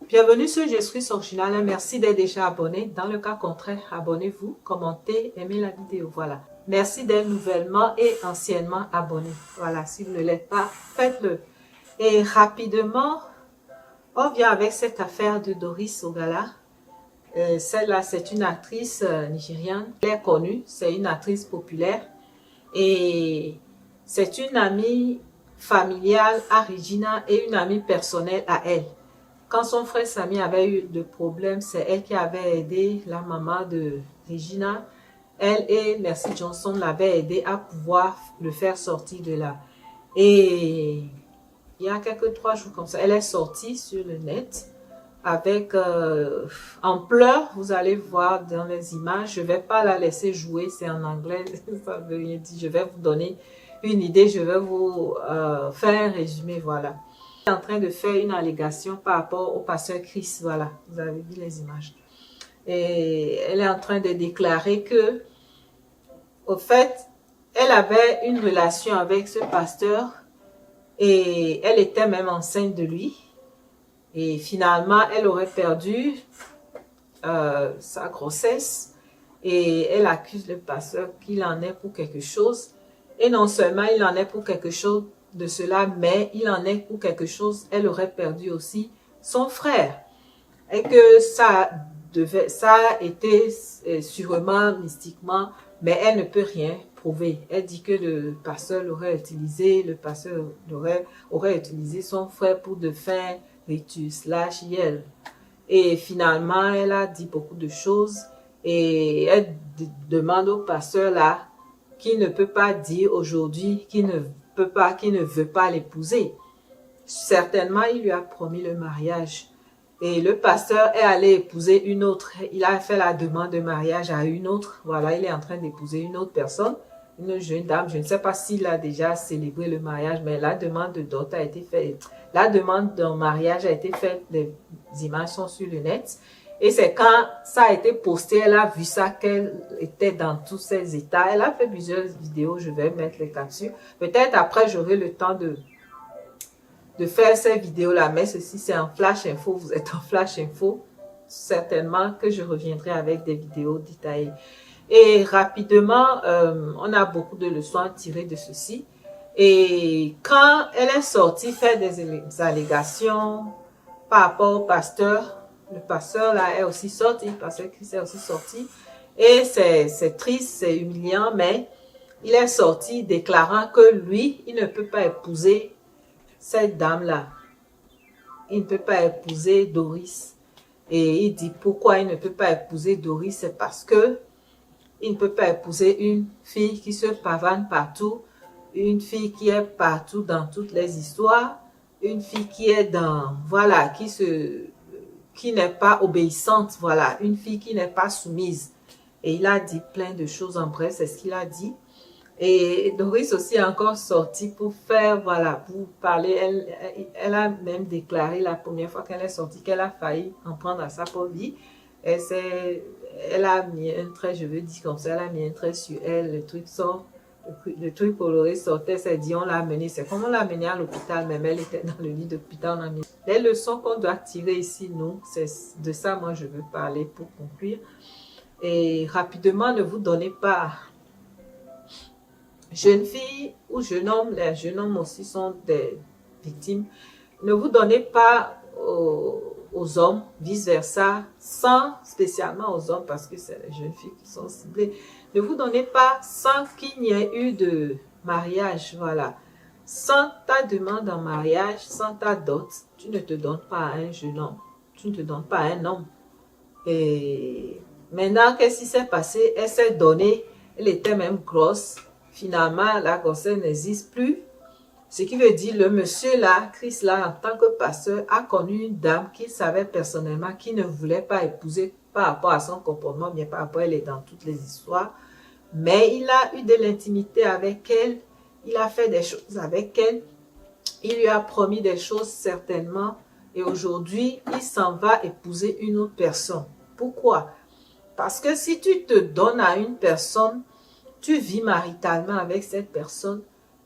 Bienvenue sur Jésus Original. Merci d'être déjà abonné. Dans le cas contraire, abonnez-vous, commentez, aimez la vidéo. Voilà. Merci d'être nouvellement et anciennement abonné. Voilà, si vous ne l'êtes pas, faites-le. Et rapidement, on vient avec cette affaire de Doris Ogala. Celle-là, c'est une actrice nigériane. Elle est connue, c'est une actrice populaire. Et c'est une amie familiale à Regina et une amie personnelle à elle. Quand son frère Sami avait eu de problèmes, c'est elle qui avait aidé la maman de Regina. Elle et Mercy Johnson l'avaient aidé à pouvoir le faire sortir de là. Et il y a quelques 3 jours comme ça, elle est sortie sur le net avec en pleurs. Vous allez voir dans les images. Je ne vais pas la laisser jouer, c'est en anglais, ça veut rien dire. Je vais vous donner une idée, je vais vous faire un résumé, voilà. Elle est en train de faire une allégation par rapport au pasteur Chris, voilà, vous avez vu les images. Et elle est en train de déclarer que, au fait, elle avait une relation avec ce pasteur et elle était même enceinte de lui. Et finalement, elle aurait perdu sa grossesse et elle accuse le pasteur qu'il en est pour quelque chose. Et non seulement il en est pour quelque chose de cela, mais il en est pour quelque chose, elle aurait perdu aussi son frère. Et que ça a été sûrement mystiquement, mais elle ne peut rien prouver. Elle dit que le pasteur aurait utilisé son frère pour de fins ritus /IL. Et finalement, elle a dit beaucoup de choses et elle demande au pasteur là qui ne peut pas dire aujourd'hui qu'il ne veut pas l'épouser. Certainement, il lui a promis le mariage. Et le pasteur est allé épouser une autre. Il a fait la demande de mariage à une autre. Voilà, il est en train d'épouser une autre personne, une jeune dame. Je ne sais pas s'il a déjà célébré le mariage, mais la demande de dot a été faite. La demande d'un mariage a été faite. Les images sont sur le net. Et c'est quand ça a été posté, elle a vu ça, qu'elle était dans tous ces états. Elle a fait plusieurs vidéos, je vais mettre les captures. Peut-être après, j'aurai le temps de faire ces vidéos-là. Mais ceci, c'est en flash info. Vous êtes en flash info. Certainement que je reviendrai avec des vidéos détaillées. Et rapidement, on a beaucoup de leçons à tirer de ceci. Et quand elle est sortie faire des allégations par rapport au pasteur, le pasteur là est aussi sorti, le pasteur Christ est aussi sorti. Et c'est triste, c'est humiliant, mais il est sorti déclarant que lui, il ne peut pas épouser cette dame-là. Il ne peut pas épouser Doris. Et il dit pourquoi il ne peut pas épouser Doris, c'est parce que il ne peut pas épouser une fille qui se pavane partout, une fille qui est partout dans toutes les histoires, une fille qui est dans, voilà, qui n'est pas obéissante, voilà, une fille qui n'est pas soumise. Et il a dit plein de choses en bref, c'est ce qu'il a dit. Et Doris aussi est encore sortie pour faire, voilà, pour parler. Elle a même déclaré la première fois qu'elle est sortie qu'elle a failli en prendre à sa propre vie. Elle a mis un trait, je veux dire comme ça, elle a mis un trait sur elle, le truc sort. Le truc coloré sortait, c'est dit on l'a amené, c'est comme on l'a amené à l'hôpital, même elle était dans le lit d'hôpital. Les leçons qu'on doit tirer ici, nous, c'est de ça moi je veux parler pour conclure. Et rapidement, ne vous donnez pas, jeune fille ou jeune homme, les jeunes hommes aussi sont des victimes, ne vous donnez pas aux hommes, vice versa, sans spécialement aux hommes parce que c'est les jeunes filles qui sont ciblées. Ne vous donnez pas sans qu'il n'y ait eu de mariage, voilà. Sans ta demande en mariage, sans ta dot, tu ne te donnes pas à un jeune homme. Tu ne te donnes pas à un homme. Et maintenant, qu'est-ce qui s'est passé? Elle s'est donnée, elle était même grosse. Finalement, la grossesse n'existe plus. Ce qui veut dire, le monsieur là, Chris là, en tant que pasteur, a connu une dame qu'il savait personnellement qui ne voulait pas épouser par rapport à son comportement, bien par rapport à elle est dans toutes les histoires. Mais il a eu de l'intimité avec elle, il a fait des choses avec elle, il lui a promis des choses certainement. Et aujourd'hui, il s'en va épouser une autre personne. Pourquoi? Parce que si tu te donnes à une personne, tu vis maritalement avec cette personne,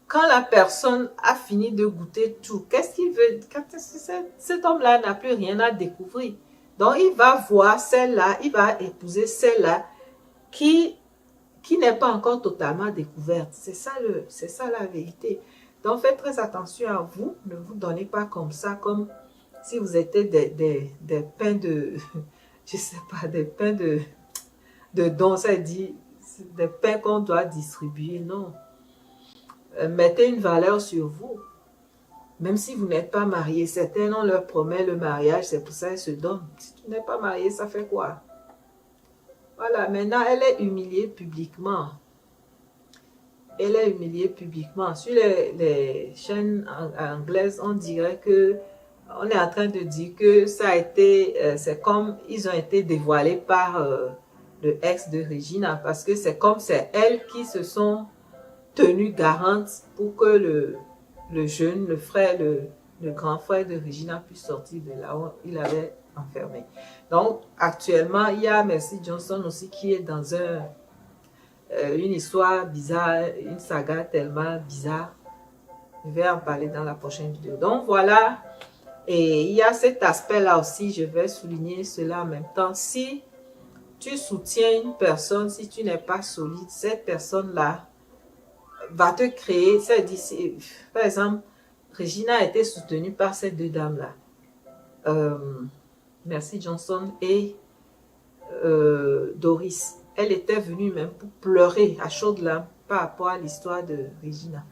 quand la personne a fini de goûter tout, qu'est-ce qu'il veut? Cet homme-là n'a plus rien à découvrir. Donc, il va voir celle-là, il va épouser celle-là qui n'est pas encore totalement découverte. C'est ça la vérité. Donc, faites très attention à vous. Ne vous donnez pas comme ça, comme si vous étiez des pains de, je sais pas, des pains de dons, ça dit, des pains qu'on doit distribuer. Non. Mettez une valeur sur vous. Même si vous n'êtes pas marié, certains, on leur promet le mariage, c'est pour ça qu'ils se donnent. Si tu n'es pas marié, ça fait quoi? Voilà, maintenant, elle est humiliée publiquement. Elle est humiliée publiquement. Sur les chaînes anglaises, on dirait que, on est en train de dire que ça a été, c'est comme, ils ont été dévoilés par le ex de Regina, parce que c'est comme c'est elles qui se sont tenues garantes pour que le jeune, le frère, le grand frère de Regina puisse sortir de là où il avait enfermé. Donc, actuellement, il y a Mercy Johnson aussi qui est dans une histoire bizarre, une saga tellement bizarre. Je vais en parler dans la prochaine vidéo. Donc, voilà. Et il y a cet aspect-là aussi, je vais souligner cela en même temps. Si tu soutiens une personne, si tu n'es pas solide, cette personne-là va te créer, par exemple, Regina a été soutenue par ces deux dames-là. Mercy Johnson et Doris. Elle était venue même pour pleurer à chaudes larmes par rapport à l'histoire de Regina.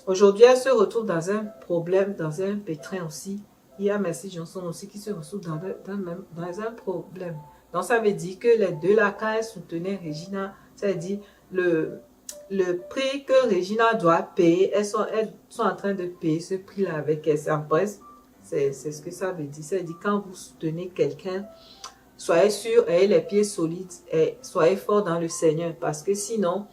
Aujourd'hui, elle se retrouve dans un problème, dans un pétrin aussi. Il y a Mercy Johnson aussi qui se retrouve dans un problème. Donc, ça veut dire que les deux là, quand elles soutenaient Regina, ça veut dire le prix que Regina doit payer, elles sont en train de payer ce prix-là avec elle. C'est ce que ça veut dire. Ça veut dire quand vous soutenez quelqu'un, soyez sûr, ayez les pieds solides et soyez fort dans le Seigneur. Parce que sinon,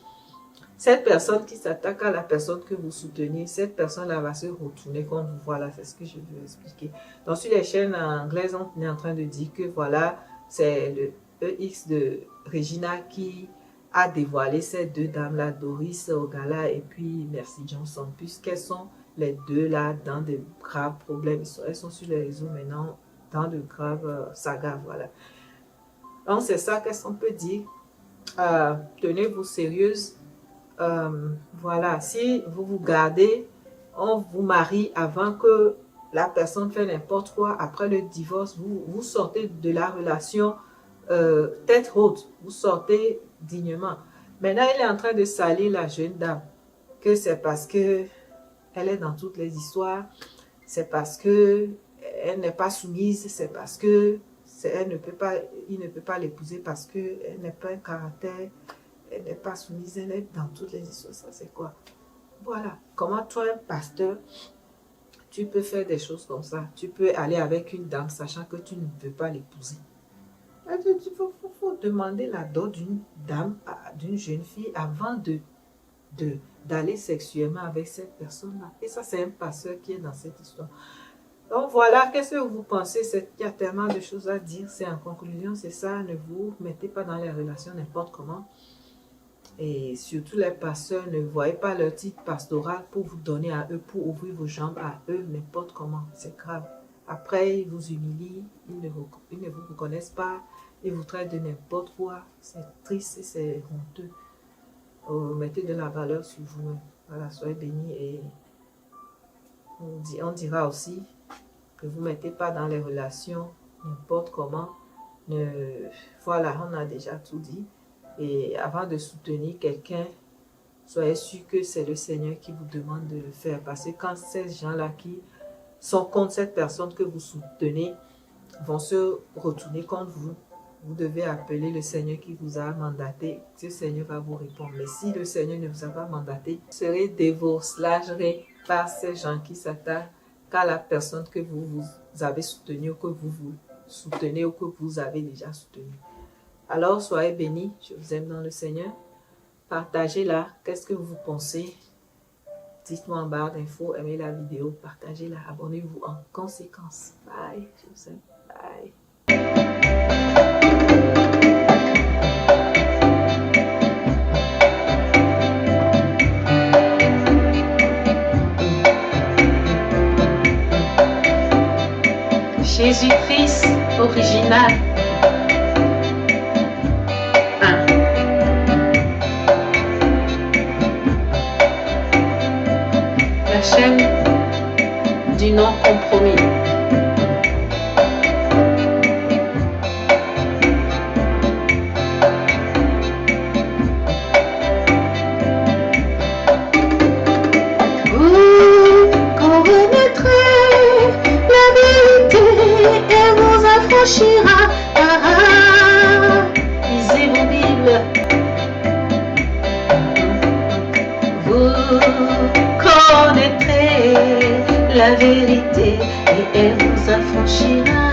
cette personne qui s'attaque à la personne que vous soutenez, cette personne-là va se retourner contre vous. Voilà, c'est ce que je veux expliquer. Donc, sur les chaînes anglaises, on est en train de dire que voilà, c'est le EX de Regina qui a dévoilé ces deux dames-là, Doris Ogala et puis Mercy Johnson, puisqu'elles sont les deux là dans de graves problèmes. Elles sont sur les réseaux maintenant dans de graves sagas. Voilà. Donc, c'est ça qu'est-ce qu'on peut dire. Tenez-vous sérieuse. Voilà, si vous vous gardez, on vous marie avant que la personne fait n'importe quoi. Après le divorce, vous sortez de la relation tête haute, vous sortez dignement. Maintenant, elle est en train de salir la jeune dame, que c'est parce que elle est dans toutes les histoires, c'est parce que elle n'est pas soumise, c'est parce que il ne peut pas l'épouser parce qu'elle n'est pas un caractère, elle n'est pas soumise, elle est dans toutes les histoires. Ça, c'est quoi? Voilà. Comment toi, un pasteur, tu peux faire des choses comme ça? Tu peux aller avec une dame sachant que tu ne peux pas l'épouser. Il faut demander la dot d'une dame, d'une jeune fille avant d'aller sexuellement avec cette personne-là. Et ça, c'est un pasteur qui est dans cette histoire. Donc voilà, qu'est-ce que vous pensez? Il y a tellement de choses à dire. C'est en conclusion, c'est ça. Ne vous mettez pas dans les relations n'importe comment. Et surtout les pasteurs, ne voyez pas leur titre pastoral pour vous donner à eux, pour ouvrir vos jambes à eux, n'importe comment. C'est grave. Après, ils vous humilient, ils ne vous reconnaissent pas, ils vous traitent de n'importe quoi. C'est triste et c'est honteux. Mettez de la valeur sur vous. Voilà, soyez bénis. Et on dira aussi que vous ne mettez pas dans les relations n'importe comment. Voilà, on a déjà tout dit. Et avant de soutenir quelqu'un, soyez sûr que c'est le Seigneur qui vous demande de le faire. Parce que quand ces gens-là qui sont contre cette personne que vous soutenez vont se retourner contre vous, vous devez appeler le Seigneur qui vous a mandaté. Ce Seigneur va vous répondre. Mais si le Seigneur ne vous a pas mandaté, vous serez dévorcelagé par ces gens qui s'attaquent à la personne que vous avez soutenue ou que vous soutenez ou que vous avez déjà soutenu. Alors, soyez bénis. Je vous aime dans le Seigneur. Partagez-la. Qu'est-ce que vous pensez? Dites-moi en barre d'infos. Aimez la vidéo. Partagez-la. Abonnez-vous en conséquence. Bye. Je vous aime. Bye. Jésus-Christ original. 1. La chaîne du non-compromis. Vous connaîtrez la vérité et vous affranchira. Lisez vos Bibles. Vous connaîtrez la vérité et elle vous affranchira.